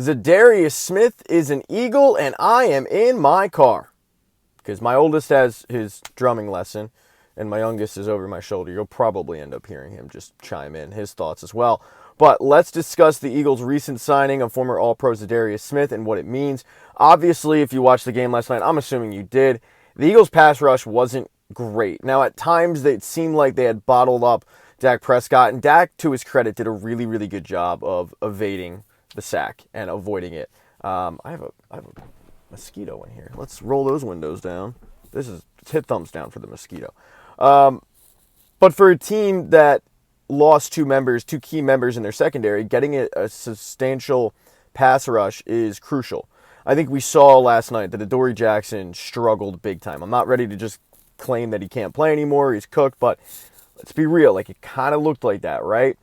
Zadarius Smith is an Eagle, and I am in my car. Because my oldest has his drumming lesson, and my youngest is over my shoulder. You'll probably end up hearing him just chime in his thoughts as well. But let's discuss the Eagles' recent signing of former All-Pro Zadarius Smith and what it means. Obviously, if you watched the game last night, I'm assuming you did, the Eagles' pass rush wasn't great. Now, at times, it seemed like they had bottled up Dak Prescott, and Dak, to his credit, did a really, really good job of evading the sack and avoiding it. I have a mosquito in here. Let's roll those windows down. Let's hit thumbs down for the mosquito. But for a team that lost two key members in their secondary, getting a substantial pass rush is crucial. I think we saw last night that Adoree Jackson struggled big time. I'm not ready to just claim that he can't play anymore. He's cooked, but let's be real. Like, it kind of looked like that, right?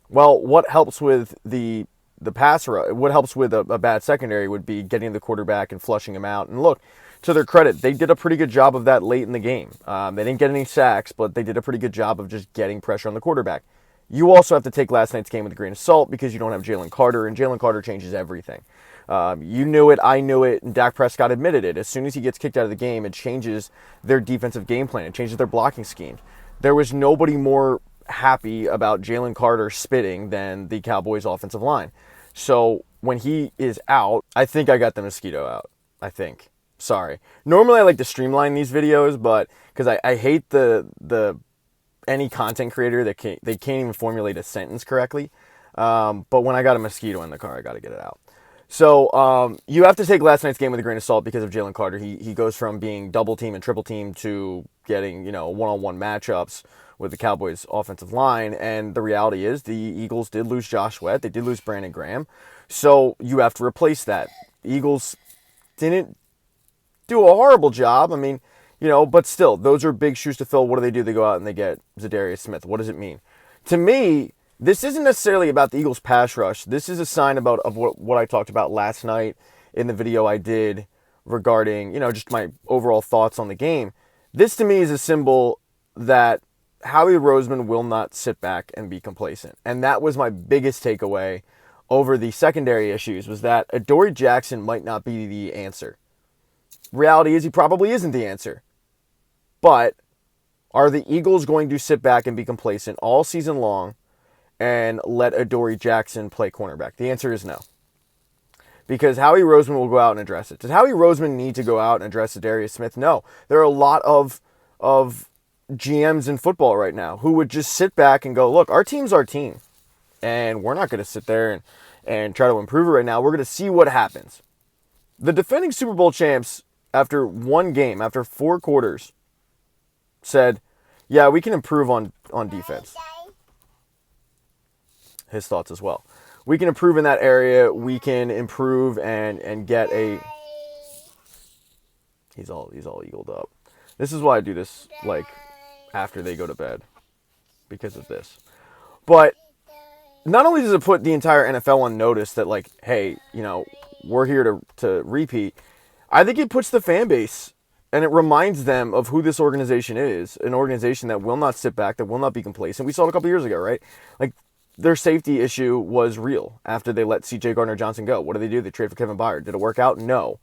Well, what helps with the pass rush, what helps with a bad secondary would be getting the quarterback and flushing him out. And look, to their credit, they did a pretty good job of that late in the game. They didn't get any sacks, but they did a pretty good job of just getting pressure on the quarterback. You also have to take last night's game with a grain of salt because you don't have Jalen Carter, and Jalen Carter changes everything. You knew it, I knew it, and Dak Prescott admitted it. As soon as he gets kicked out of the game, it changes their defensive game plan. It changes their blocking scheme. There was nobody more happy about Jalen Carter spitting than the Cowboys' offensive line. So when he is out, I think I got the mosquito out. I think. Sorry. Normally I like to streamline these videos, but because I hate the any content creator that they can't even formulate a sentence correctly. But when I got a mosquito in the car, I got to get it out. So you have to take last night's game with a grain of salt because of Jalen Carter. He goes from being double team and triple team to getting, one-on-one matchups with the Cowboys offensive line. And the reality is the Eagles did lose Josh Sweat. They did lose Brandon Graham. So you have to replace that. The Eagles didn't do a horrible job. I mean, but still, those are big shoes to fill. What do? They go out and they get Zadarius Smith. What does it mean? To me, this isn't necessarily about the Eagles' pass rush. This is a sign of what I talked about last night in the video I did regarding, just my overall thoughts on the game. This, to me, is a symbol that Howie Roseman will not sit back and be complacent. And that was my biggest takeaway over the secondary issues, was that Adoree Jackson might not be the answer. Reality is he probably isn't the answer. But are the Eagles going to sit back and be complacent all season long and let Adoree Jackson play cornerback? The answer is no. Because Howie Roseman will go out and address it. Does Howie Roseman need to go out and address Zadarius Smith? No. There are a lot of GMs in football right now who would just sit back and go, look, our team's our team. And we're not going to sit there and try to improve it right now. We're going to see what happens. The defending Super Bowl champs, after one game, after 4 quarters, said, yeah, we can improve on defense. His thoughts as well. We can improve in that area. We can improve and get a... He's all eagled up. This is why I do this, after they go to bed. Because of this. But not only does it put the entire NFL on notice that, hey, we're here to repeat, I think it puts the fan base and it reminds them of who this organization is. An organization that will not sit back, that will not be complacent. We saw it a couple years ago, right? Their safety issue was real after they let C.J. Gardner-Johnson go. What do? They trade for Kevin Byard. Did it work out? No.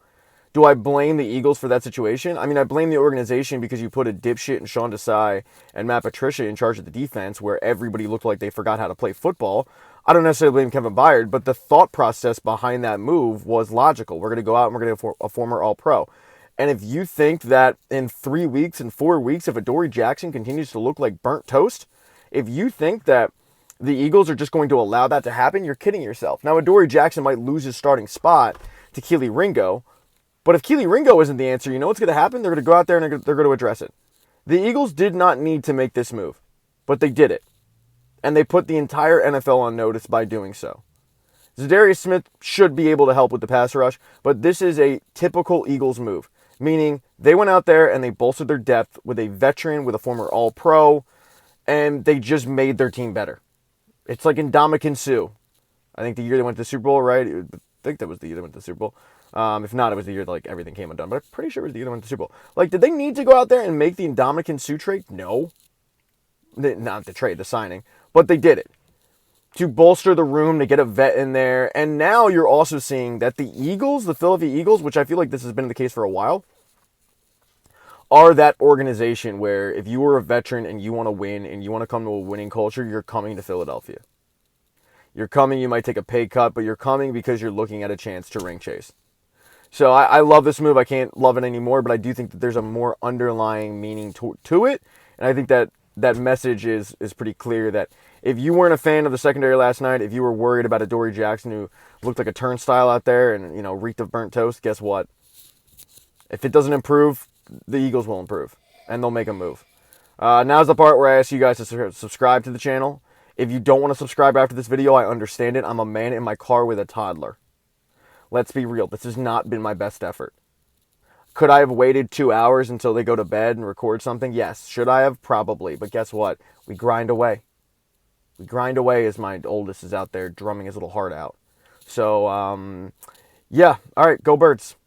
Do I blame the Eagles for that situation? I mean, I blame the organization because you put a dipshit in Sean Desai and Matt Patricia in charge of the defense where everybody looked like they forgot how to play football. I don't necessarily blame Kevin Byard, but the thought process behind that move was logical. We're going to go out and we're going to have a former All-Pro. And if you think that in 3 weeks and 4 weeks, if Adoree Jackson continues to look like burnt toast, if you think that the Eagles are just going to allow that to happen, you're kidding yourself. Now, Adoree Jackson might lose his starting spot to Kelee Ringo, but if Kelee Ringo isn't the answer, you know what's going to happen? They're going to go out there and they're going to address it. The Eagles did not need to make this move, but they did it. And they put the entire NFL on notice by doing so. Zadarius Smith should be able to help with the pass rush, but this is a typical Eagles move, meaning they went out there and they bolstered their depth with a veteran, with a former All-Pro, and they just made their team better. It's like Ndamukong Suh. I think the year they went to the Super Bowl, right? I think that was the year they went to the Super Bowl. If not, it was the year that everything came undone. But I'm pretty sure it was the year they went to the Super Bowl. Did they need to go out there and make the Ndamukong Suh trade? No. Not the trade, the signing. But they did it. to bolster the room, to get a vet in there. And now you're also seeing that the Eagles, the Philadelphia Eagles, which I feel like this has been the case for a while, are that organization where if you are a veteran and you want to win and you want to come to a winning culture, you're coming to Philadelphia. You're coming, you might take a pay cut, but you're coming because you're looking at a chance to ring chase. So I love this move. I can't love it anymore, but I do think that there's a more underlying meaning to it. And I think that that message is pretty clear that if you weren't a fan of the secondary last night, if you were worried about a Dory Jackson who looked like a turnstile out there and, you know, reeked of burnt toast, guess what? If it doesn't improve, the Eagles will improve, and they'll make a move. Now's the part where I ask you guys to subscribe to the channel. If you don't want to subscribe after this video, I understand it. I'm a man in my car with a toddler. Let's be real. This has not been my best effort. Could I have waited 2 hours until they go to bed and record something? Yes. Should I have? Probably. But guess what? We grind away. We grind away as my oldest is out there drumming his little heart out. So, yeah. All right. Go Birds.